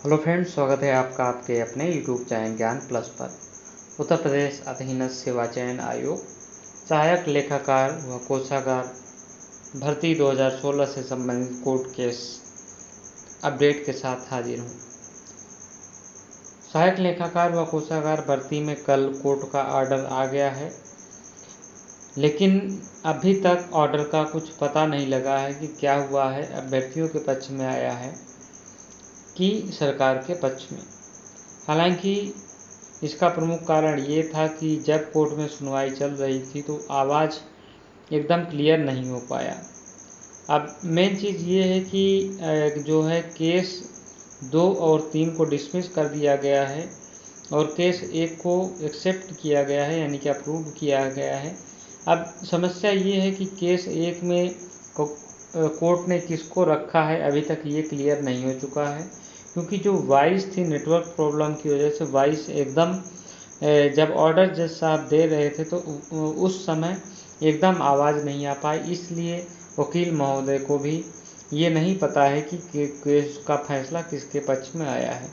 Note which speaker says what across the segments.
Speaker 1: Hello friends, स्वागत है आपका आपके अपने यूट्यूब चैनल ज्ञान प्लस पर। उत्तर प्रदेश अधीनस्थ सेवा चयन आयोग सहायक लेखाकार व कोषागार भर्ती 2016 से संबंधित कोर्ट केस अपडेट के साथ हाजिर हूँ। सहायक लेखाकार व कोषागार भर्ती में कल कोर्ट का ऑर्डर आ गया है, लेकिन अभी तक ऑर्डर का कुछ पता नहीं लगा है कि क्या हुआ है, अभ्यर्थियों के पक्ष में आया है कि सरकार के पक्ष में। हालांकि इसका प्रमुख कारण ये था कि जब कोर्ट में सुनवाई चल रही थी तो आवाज़ एकदम क्लियर नहीं हो पाया। अब मेन चीज़ ये है कि जो है केस 2 और 3 को डिसमिस कर दिया गया है और केस 1 को एक्सेप्ट किया गया है, यानी कि अप्रूव किया गया है। अब समस्या ये है कि केस 1 में कोर्ट ने किसको रखा है अभी तक ये क्लियर नहीं हो चुका है, क्योंकि जो वॉइस थी नेटवर्क प्रॉब्लम की वजह से वॉइस एकदम जब ऑर्डर जज साहब दे रहे थे तो उस समय एकदम आवाज़ नहीं आ पाई, इसलिए वकील महोदय को भी ये नहीं पता है कि केस का फैसला किसके पक्ष में आया है।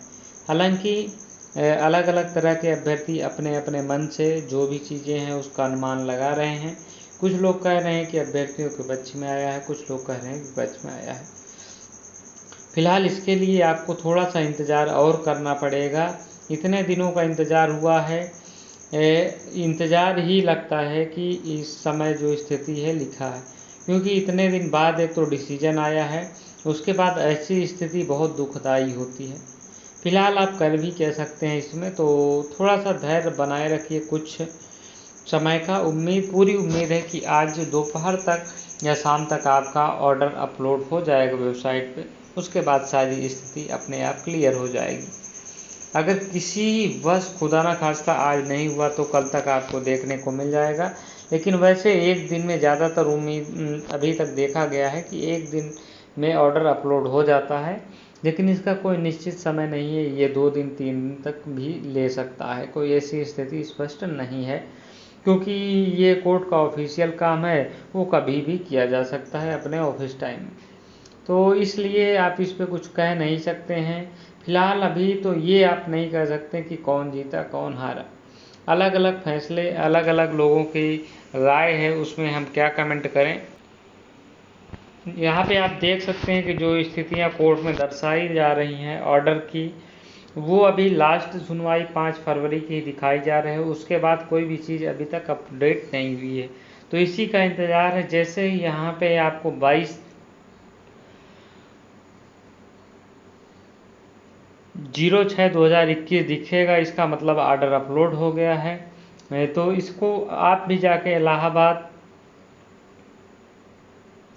Speaker 1: हालांकि अलग अलग तरह के अभ्यर्थी अपने अपने मन से जो भी चीज़ें हैं उसका अनुमान लगा रहे हैं। कुछ लोग कह रहे हैं कि अभ्यर्थियों के पक्ष में आया है, कुछ लोग कह रहे हैं कि पक्ष में आया है। फिलहाल इसके लिए आपको थोड़ा सा इंतज़ार और करना पड़ेगा। इतने दिनों का इंतज़ार हुआ है, इंतज़ार ही लगता है कि इस समय जो स्थिति है लिखा है, क्योंकि इतने दिन बाद एक तो डिसीजन आया है, उसके बाद ऐसी स्थिति बहुत दुखदाई होती है। फिलहाल आप कर भी कह सकते हैं इसमें, तो थोड़ा सा धैर्य बनाए रखिए कुछ समय का। पूरी उम्मीद है कि आज दोपहर तक या शाम तक आपका ऑर्डर अपलोड हो जाएगा वेबसाइट पे। उसके बाद सारी स्थिति अपने आप क्लियर हो जाएगी। अगर किसी वश खुदा ना खास्ता आज नहीं हुआ तो कल तक आपको देखने को मिल जाएगा, लेकिन वैसे एक दिन में ज़्यादातर उम्मीद अभी तक देखा गया है कि एक दिन में ऑर्डर अपलोड हो जाता है, लेकिन इसका कोई निश्चित समय नहीं है। ये 2 दिन 3 दिन तक भी ले सकता है, कोई ऐसी स्थिति स्पष्ट नहीं है, क्योंकि ये कोर्ट का ऑफिशियल काम है, वो कभी भी किया जा सकता है अपने ऑफिस टाइम में, तो इसलिए आप इस पे कुछ कह नहीं सकते हैं। फिलहाल अभी तो ये आप नहीं कह सकते कि कौन जीता कौन हारा। अलग अलग फैसले, अलग अलग लोगों की राय है, उसमें हम क्या कमेंट करें। यहाँ पे आप देख सकते हैं कि जो स्थितियाँ कोर्ट में दर्शाई जा रही हैं ऑर्डर की, वो अभी लास्ट सुनवाई 5 फरवरी की दिखाई जा रही है। उसके बाद कोई भी चीज़ अभी तक अपडेट नहीं हुई है, तो इसी का इंतज़ार है। जैसे ही यहाँ पे आपको 22/06/2021 दिखेगा, इसका मतलब ऑर्डर अपलोड हो गया है। तो इसको आप भी जाके इलाहाबाद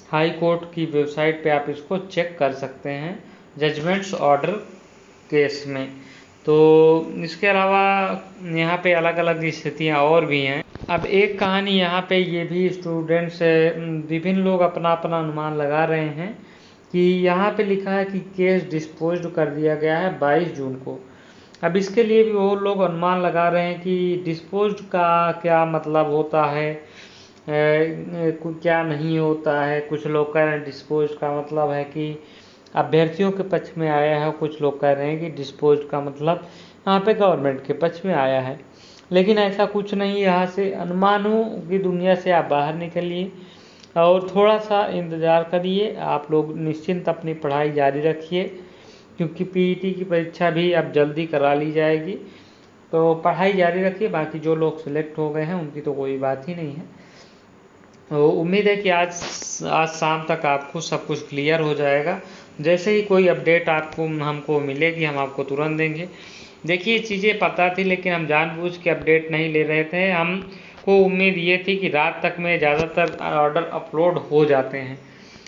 Speaker 1: हाई कोर्ट की वेबसाइट पे आप इसको चेक कर सकते हैं, जजमेंट्स ऑर्डर केस में। तो इसके अलावा यहाँ पे अलग अलग स्थितियाँ और भी हैं। अब एक कहानी यहाँ पे ये भी स्टूडेंट्स विभिन्न लोग अपना अपना अनुमान लगा रहे हैं कि यहाँ पे लिखा है कि केस डिस्पोज्ड कर दिया गया है 22 जून को। अब इसके लिए भी वो लोग अनुमान लगा रहे हैं कि डिस्पोज्ड का क्या मतलब होता है, क्या नहीं होता है। कुछ लोग कह रहे हैं डिस्पोज्ड का मतलब है कि अभ्यर्थियों के पक्ष में आया है, कुछ लोग कह रहे हैं कि डिस्पोज्ड का मतलब यहाँ पे गवर्नमेंट के पक्ष में आया है। लेकिन ऐसा कुछ नहीं, यहाँ से अनुमानों की दुनिया से आप बाहर निकलिए और थोड़ा सा इंतज़ार करिए। आप लोग निश्चिंत अपनी पढ़ाई जारी रखिए, क्योंकि पीईटी की परीक्षा भी अब जल्दी करा ली जाएगी, तो पढ़ाई जारी रखिए। बाकी जो लोग सिलेक्ट हो गए हैं उनकी तो कोई बात ही नहीं है। तो उम्मीद है कि आज शाम तक आपको सब कुछ क्लियर हो जाएगा। जैसे ही कोई अपडेट आपको हमको मिलेगी हम आपको तुरंत देंगे। देखिए, चीज़ें पता थी लेकिन हम जानबूझ के अपडेट नहीं ले रहे थे। हमको उम्मीद ये थी कि रात तक में ज़्यादातर ऑर्डर अपलोड हो जाते हैं,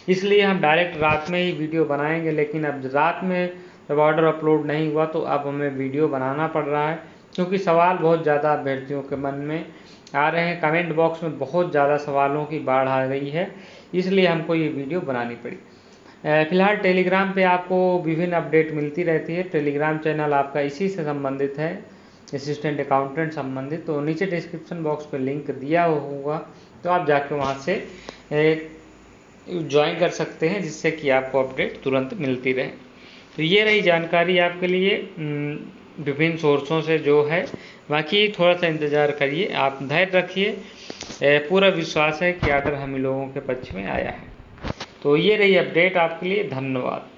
Speaker 1: इसलिए हम डायरेक्ट रात में ही वीडियो बनाएंगे। लेकिन अब रात में जब ऑर्डर अपलोड नहीं हुआ तो अब हमें वीडियो बनाना पड़ रहा है, क्योंकि सवाल बहुत ज़्यादा अभ्यर्थियों के मन में आ रहे हैं। कमेंट बॉक्स में बहुत ज़्यादा सवालों की बाढ़ आ गई है, इसलिए हमको ये वीडियो बनानी पड़ी। फिलहाल टेलीग्राम पे आपको विभिन्न अपडेट मिलती रहती है। टेलीग्राम चैनल आपका इसी से संबंधित है, असिस्टेंट अकाउंटेंट संबंधित, तो नीचे डिस्क्रिप्शन बॉक्स पे लिंक दिया होगा, तो आप जाके वहाँ से ज्वाइन कर सकते हैं, जिससे कि आपको अपडेट तुरंत मिलती रहे। तो ये रही जानकारी आपके लिए विभिन्न सोर्सों से जो है। बाकी थोड़ा सा इंतज़ार करिए, आप धैर्य रखिए, पूरा विश्वास है कि ऑर्डर हम लोगों के पक्ष में आया है। तो ये रही अपडेट आपके लिए, धन्यवाद।